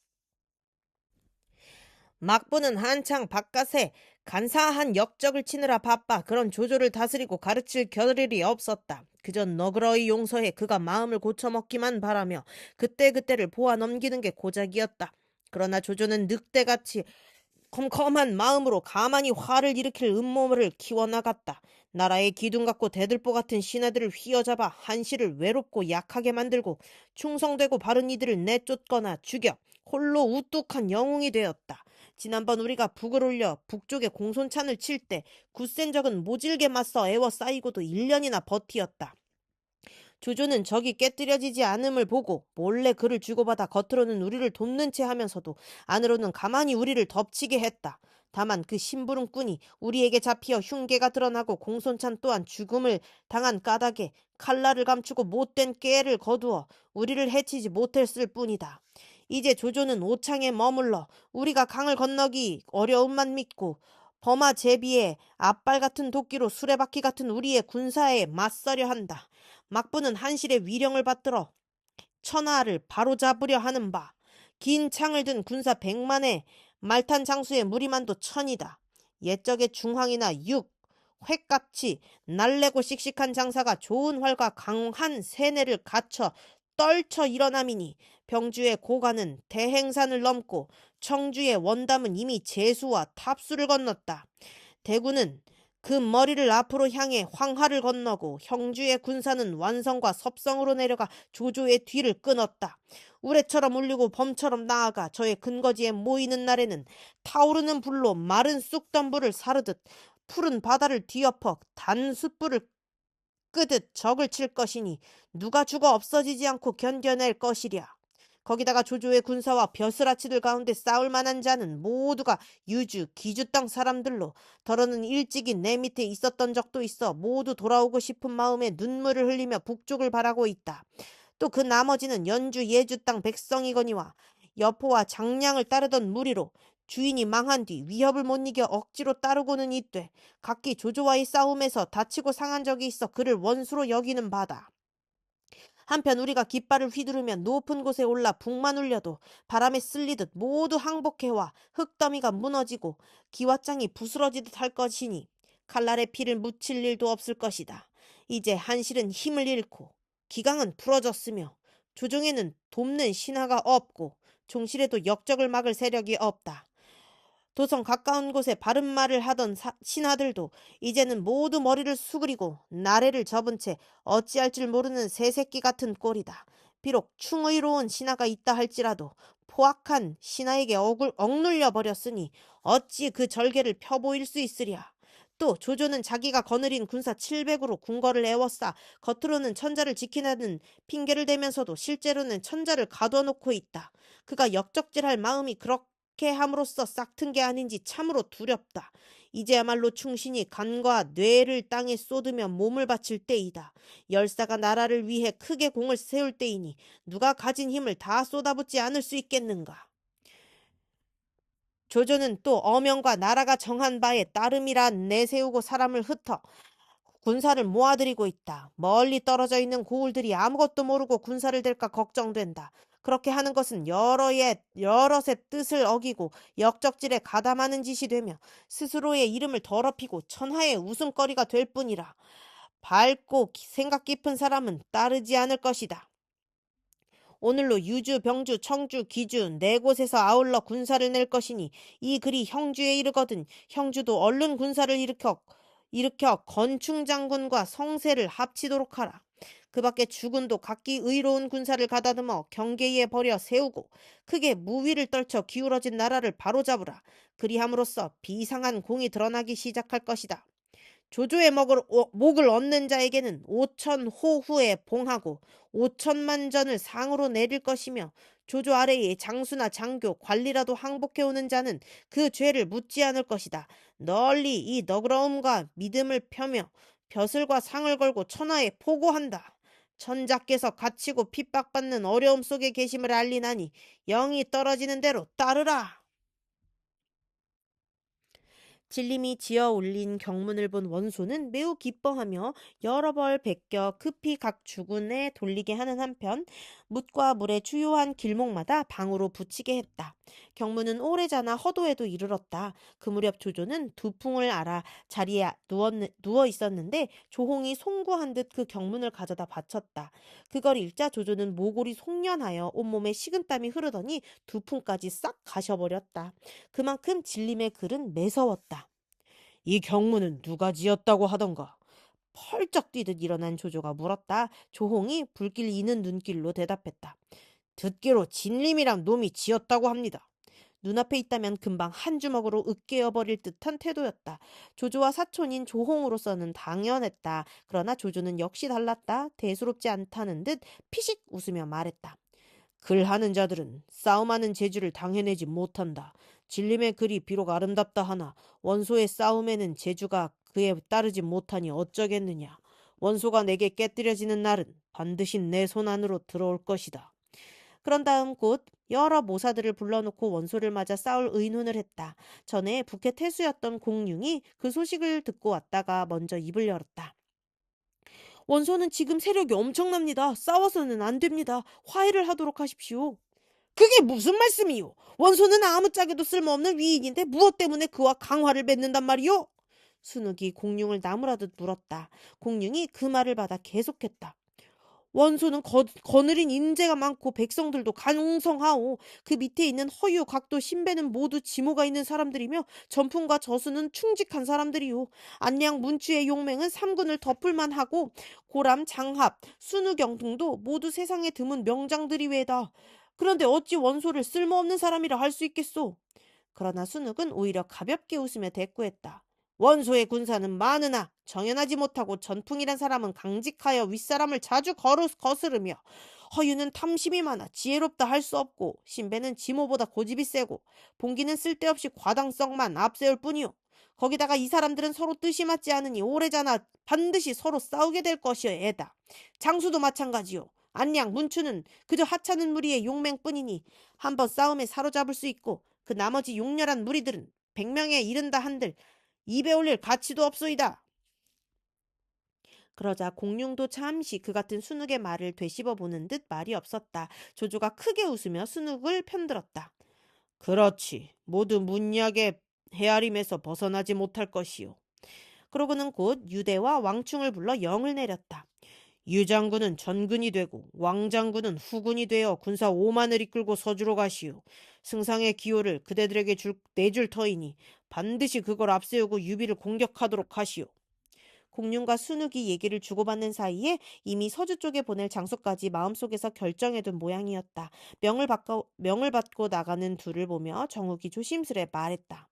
막부는 한창 바깥에 간사한 역적을 치느라 바빠 그런 조조를 다스리고 가르칠 겨를이 없었다. 그저 너그러이 용서해 그가 마음을 고쳐먹기만 바라며 그때그때를 보아 넘기는 게 고작이었다. 그러나 조조는 늑대같이 컴컴한 마음으로 가만히 화를 일으킬 음모를 키워나갔다. 나라의 기둥 같고 대들보 같은 신하들을 휘어잡아 한시를 외롭고 약하게 만들고 충성되고 바른 이들을 내쫓거나 죽여 홀로 우뚝한 영웅이 되었다. 지난번 우리가 북을 올려 북쪽에 공손찬을 칠 때 굳센 적은 모질게 맞서 애워싸이고도 1년이나 버티었다. 조조는 적이 깨뜨려지지 않음을 보고 몰래 그를 주고받아 겉으로는 우리를 돕는 체 하면서도 안으로는 가만히 우리를 덮치게 했다. 다만 그 심부름꾼이 우리에게 잡히어 흉계가 드러나고 공손찬 또한 죽음을 당한 까닭에 칼날을 감추고 못된 깨를 거두어 우리를 해치지 못했을 뿐이다. 이제 조조는 오창에 머물러 우리가 강을 건너기 어려움만 믿고 버마 제비의 앞발 같은 도끼로 수레바퀴 같은 우리의 군사에 맞서려 한다. 막부는 한실의 위령을 받들어 천하를 바로잡으려 하는 바 긴 창을 든 군사 100만의 말탄 장수의 무리만도 천이다. 옛적의 중황이나 육, 횟같이 날래고 씩씩한 장사가 좋은 활과 강한 세뇌를 갖춰 떨쳐 일어남이니 병주의 고관은 대행산을 넘고 청주의 원담은 이미 제수와 탑수를 건넜다. 대구는 그 머리를 앞으로 향해 황하를 건너고 형주의 군사는 완성과 섭성으로 내려가 조조의 뒤를 끊었다. 우레처럼 울리고 범처럼 나아가 저의 근거지에 모이는 날에는 타오르는 불로 마른 쑥덤불을 사르듯 푸른 바다를 뒤엎어 단숯불을 끄듯 적을 칠 것이니 누가 죽어 없어지지 않고 견뎌낼 것이랴. 거기다가 조조의 군사와 벼슬아치들 가운데 싸울 만한 자는 모두가 유주, 기주 땅 사람들로 더러는 일찍이 내 밑에 있었던 적도 있어 모두 돌아오고 싶은 마음에 눈물을 흘리며 북쪽을 바라고 있다. 또 그 나머지는 연주, 예주 땅 백성이거니와 여포와 장량을 따르던 무리로 주인이 망한 뒤 위협을 못 이겨 억지로 따르고는 있되 각기 조조와의 싸움에서 다치고 상한 적이 있어 그를 원수로 여기는 바다. 한편 우리가 깃발을 휘두르며 높은 곳에 올라 북만 울려도 바람에 쓸리듯 모두 항복해와 흙더미가 무너지고 기왓장이 부스러지듯 할 것이니 칼날에 피를 묻힐 일도 없을 것이다. 이제 한실은 힘을 잃고 기강은 풀어졌으며 조정에는 돕는 신하가 없고 종실에도 역적을 막을 세력이 없다. 도성 가까운 곳에 바른 말을 하던 신하들도 이제는 모두 머리를 수그리고 나래를 접은 채 어찌할 줄 모르는 새새끼 같은 꼴이다. 비록 충의로운 신하가 있다 할지라도 포악한 신하에게 억눌려 버렸으니 어찌 그 절개를 펴보일 수 있으랴. 또 조조는 자기가 거느린 군사 700으로 궁궐을 애워싸 겉으로는 천자를 지키라는 핑계를 대면서도 실제로는 천자를 가둬놓고 있다. 그가 역적질할 마음이 그렇게 함으로써 싹튼 게 아닌지 참으로 두렵다. 이제야말로 충신이 간과 뇌를 땅에 쏟으며 몸을 바칠 때이다. 열사가 나라를 위해 크게 공을 세울 때이니 누가 가진 힘을 다 쏟아붓지 않을 수 있겠는가. 조조는 또 어명과 나라가 정한 바에 따름이라 내세우고 사람을 흩어 군사를 모아들이고 있다. 멀리 떨어져 있는 고을들이 아무것도 모르고 군사를 댈까 걱정된다. 그렇게 하는 것은 여럿의 뜻을 어기고 역적질에 가담하는 짓이 되며 스스로의 이름을 더럽히고 천하의 웃음거리가 될 뿐이라. 밝고 생각 깊은 사람은 따르지 않을 것이다. 오늘로 유주, 병주, 청주, 기주 네 곳에서 아울러 군사를 낼 것이니 이 글이 형주에 이르거든 형주도 얼른 군사를 일으켜 건충 장군과 성세를 합치도록 하라. 그 밖에 주군도 각기 의로운 군사를 가다듬어 경계에 버려 세우고 크게 무위를 떨쳐 기울어진 나라를 바로잡으라. 그리함으로써 비상한 공이 드러나기 시작할 것이다. 조조의 목을 얻는 자에게는 5천 호 후에 봉하고 5천만 전을 상으로 내릴 것이며 조조 아래에 장수나 장교, 관리라도 항복해오는 자는 그 죄를 묻지 않을 것이다. 널리 이 너그러움과 믿음을 펴며 벼슬과 상을 걸고 천하에 포고한다. 천자께서 갇히고 핍박받는 어려움 속에 계심을 알리나니 영이 떨어지는 대로 따르라. 진림이 지어 올린 경문을 본 원소는 매우 기뻐하며 여러 벌 베껴 급히 각 주군에 돌리게 하는 한편 묻과 물의 주요한 길목마다 방으로 붙이게 했다. 경문은 오래자나 허도에도 이르렀다. 그 무렵 조조는 두풍을 알아 자리에 누워 있었는데 조홍이 송구한 듯 그 경문을 가져다 바쳤다. 그걸 읽자 조조는 모골이 송련하여 온몸에 식은땀이 흐르더니 두풍까지 싹 가셔버렸다. 그만큼 진림의 글은 매서웠다. 이 경문은 누가 지었다고 하던가? 펄쩍 뛰듯 일어난 조조가 물었다. 조홍이 불길 이는 눈길로 대답했다. 듣기로 진림이란 놈이 지었다고 합니다. 눈앞에 있다면 금방 한 주먹으로 으깨어버릴 듯한 태도였다. 조조와 사촌인 조홍으로서는 당연했다. 그러나 조조는 역시 달랐다. 대수롭지 않다는 듯 피식 웃으며 말했다. 글하는 자들은 싸움하는 재주를 당해내지 못한다. 진림의 글이 비록 아름답다 하나 원소의 싸움에는 재주가 그에 따르지 못하니 어쩌겠느냐. 원소가 내게 깨뜨려지는 날은 반드시 내 손 안으로 들어올 것이다. 그런 다음 곧 여러 모사들을 불러놓고 원소를 맞아 싸울 의논을 했다. 전에 북해 태수였던 공룡이 그 소식을 듣고 왔다가 먼저 입을 열었다. 원소는 지금 세력이 엄청납니다. 싸워서는 안 됩니다. 화해를 하도록 하십시오. 그게 무슨 말씀이요? 원소는 아무짝에도 쓸모없는 위인인데 무엇 때문에 그와 강화를 맺는단 말이요? 순욱이 공룡을 나무라듯 물었다. 공룡이 그 말을 받아 계속했다. 원소는 거느린 인재가 많고 백성들도 간웅성하오. 그 밑에 있는 허유, 각도, 신배는 모두 지모가 있는 사람들이며 전풍과 저수는 충직한 사람들이오. 안량, 문추의 용맹은 삼군을 덮을만 하고 고람, 장합, 순우경 등도 모두 세상에 드문 명장들이 외다. 그런데 어찌 원소를 쓸모없는 사람이라 할 수 있겠소? 그러나 순욱은 오히려 가볍게 웃으며 대꾸했다. 원소의 군사는 많으나 정연하지 못하고 전풍이란 사람은 강직하여 윗사람을 자주 거스르며 허유는 탐심이 많아 지혜롭다 할 수 없고 신배는 지모보다 고집이 세고 봉기는 쓸데없이 과당성만 앞세울 뿐이요. 거기다가 이 사람들은 서로 뜻이 맞지 않으니 오래잖아 반드시 서로 싸우게 될 것이여 애다. 장수도 마찬가지요. 안량, 문추는 그저 하찮은 무리의 용맹뿐이니 한번 싸움에 사로잡을 수 있고 그 나머지 용렬한 무리들은 100명에 이른다 한들 입에 올릴 가치도 없소이다. 그러자 공룡도 잠시 그 같은 순욱의 말을 되씹어 보는 듯 말이 없었다. 조조가 크게 웃으며 순욱을 편들었다. 그렇지. 모두 문약의 헤아림에서 벗어나지 못할 것이요. 그러고는 곧 유대와 왕충을 불러 영을 내렸다. 유장군은 전군이 되고 왕장군은 후군이 되어 군사 5만을 이끌고 서주로 가시오. 승상의 기호를 그대들에게 내줄 터이니 반드시 그걸 앞세우고 유비를 공격하도록 하시오. 공룡과 순욱이 얘기를 주고받는 사이에 이미 서주 쪽에 보낼 장소까지 마음속에서 결정해둔 모양이었다. 명을 받고 나가는 둘을 보며 정욱이 조심스레 말했다.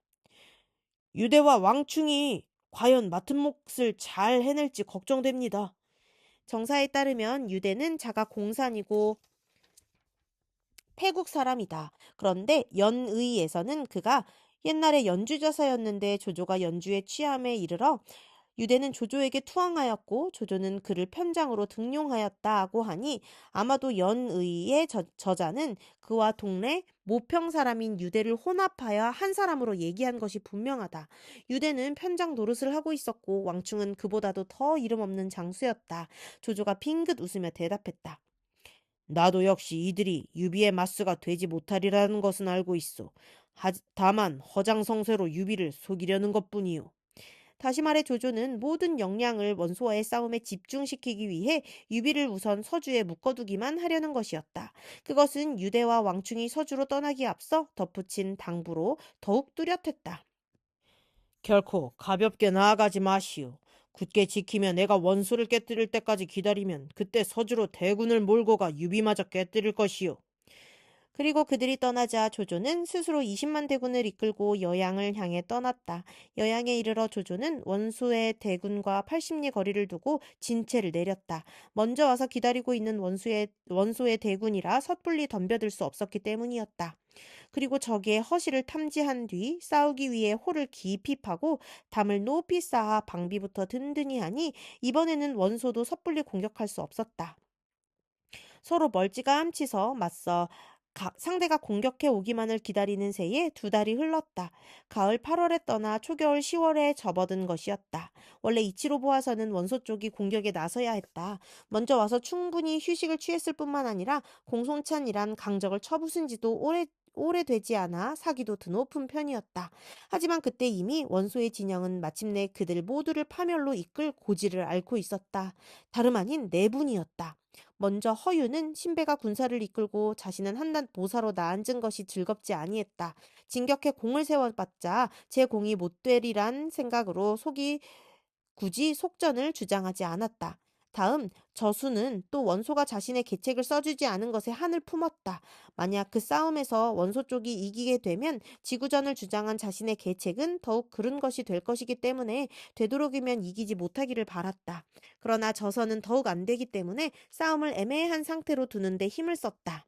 유대와 왕충이 과연 맡은 몫을 잘 해낼지 걱정됩니다. 정사에 따르면 유대는 자가 공산이고 패국 사람이다. 그런데 연의에서는 그가 옛날에 연주자사였는데 조조가 연주에 취함에 이르러 유대는 조조에게 투항하였고 조조는 그를 편장으로 등용하였다고 하니 아마도 연의의 저자는 그와 동네 모평 사람인 유대를 혼합하여 한 사람으로 얘기한 것이 분명하다. 유대는 편장 노릇을 하고 있었고 왕충은 그보다도 더 이름 없는 장수였다. 조조가 빙긋 웃으며 대답했다. 나도 역시 이들이 유비의 마스가 되지 못하리라는 것은 알고 있어. 다만 허장성세로 유비를 속이려는 것뿐이요. 다시 말해 조조는 모든 역량을 원소와의 싸움에 집중시키기 위해 유비를 우선 서주에 묶어두기만 하려는 것이었다. 그것은 유대와 왕충이 서주로 떠나기에 앞서 덧붙인 당부로 더욱 뚜렷했다. 결코 가볍게 나아가지 마시오. 굳게 지키며 내가 원소를 깨뜨릴 때까지 기다리면 그때 서주로 대군을 몰고 가 유비마저 깨뜨릴 것이오. 그리고 그들이 떠나자 조조는 스스로 20만 대군을 이끌고 여양을 향해 떠났다. 여양에 이르러 조조는 원소의 대군과 80리 거리를 두고 진체를 내렸다. 먼저 와서 기다리고 있는 원소의 대군이라 섣불리 덤벼들 수 없었기 때문이었다. 그리고 적의 허시를 탐지한 뒤 싸우기 위해 호를 깊이 파고 담을 높이 쌓아 방비부터 든든히 하니 이번에는 원소도 섣불리 공격할 수 없었다. 서로 멀찌감치서 맞서 상대가 공격해 오기만을 기다리는 새에 2달이 흘렀다. 가을 8월에 떠나 초겨울 10월에 접어든 것이었다. 원래 이치로 보아서는 원소 쪽이 공격에 나서야 했다. 먼저 와서 충분히 휴식을 취했을 뿐만 아니라 공손찬이란 강적을 쳐부순 지도 오래되지 않아 사기도 드높은 편이었다. 하지만 그때 이미 원소의 진영은 마침내 그들 모두를 파멸로 이끌 고지를 앓고 있었다. 다름 아닌 내분이었다. 먼저 허유는 신배가 군사를 이끌고 자신은 한낱 보사로 나앉은 것이 즐겁지 아니했다. 진격해 공을 세워봤자 제 공이 못 되리란 생각으로 굳이 속전을 주장하지 않았다. 다음, 저수는 또 원소가 자신의 계책을 써주지 않은 것에 한을 품었다. 만약 그 싸움에서 원소 쪽이 이기게 되면 지구전을 주장한 자신의 계책은 더욱 그른 것이 될 것이기 때문에 되도록이면 이기지 못하기를 바랐다. 그러나 저서는 더욱 안 되기 때문에 싸움을 애매한 상태로 두는데 힘을 썼다.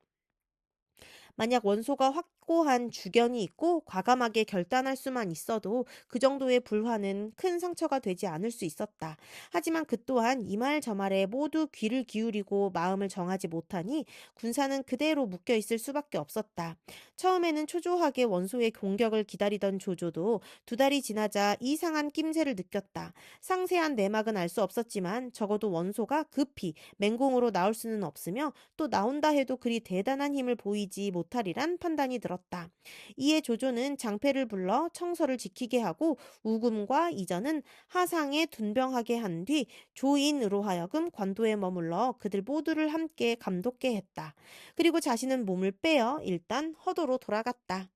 만약 원소가 확고한 주견이 있고 과감하게 결단할 수만 있어도 그 정도의 불화는 큰 상처가 되지 않을 수 있었다. 하지만 그 또한 이 말 저 말에 모두 귀를 기울이고 마음을 정하지 못하니 군사는 그대로 묶여 있을 수밖에 없었다. 처음에는 초조하게 원소의 공격을 기다리던 조조도 두 달이 지나자 이상한 낌새를 느꼈다. 상세한 내막은 알 수 없었지만 적어도 원소가 급히 맹공으로 나올 수는 없으며 또 나온다 해도 그리 대단한 힘을 보이지 못하리란 판단이 들었다. 이에 조조는 장패를 불러 청서를 지키게 하고 우금과 이전은 하상에 둔병하게 한 뒤 조인으로 하여금 관도에 머물러 그들 모두를 함께 감독게 했다. 그리고 자신은 몸을 빼어 일단 허도로 돌아갔다.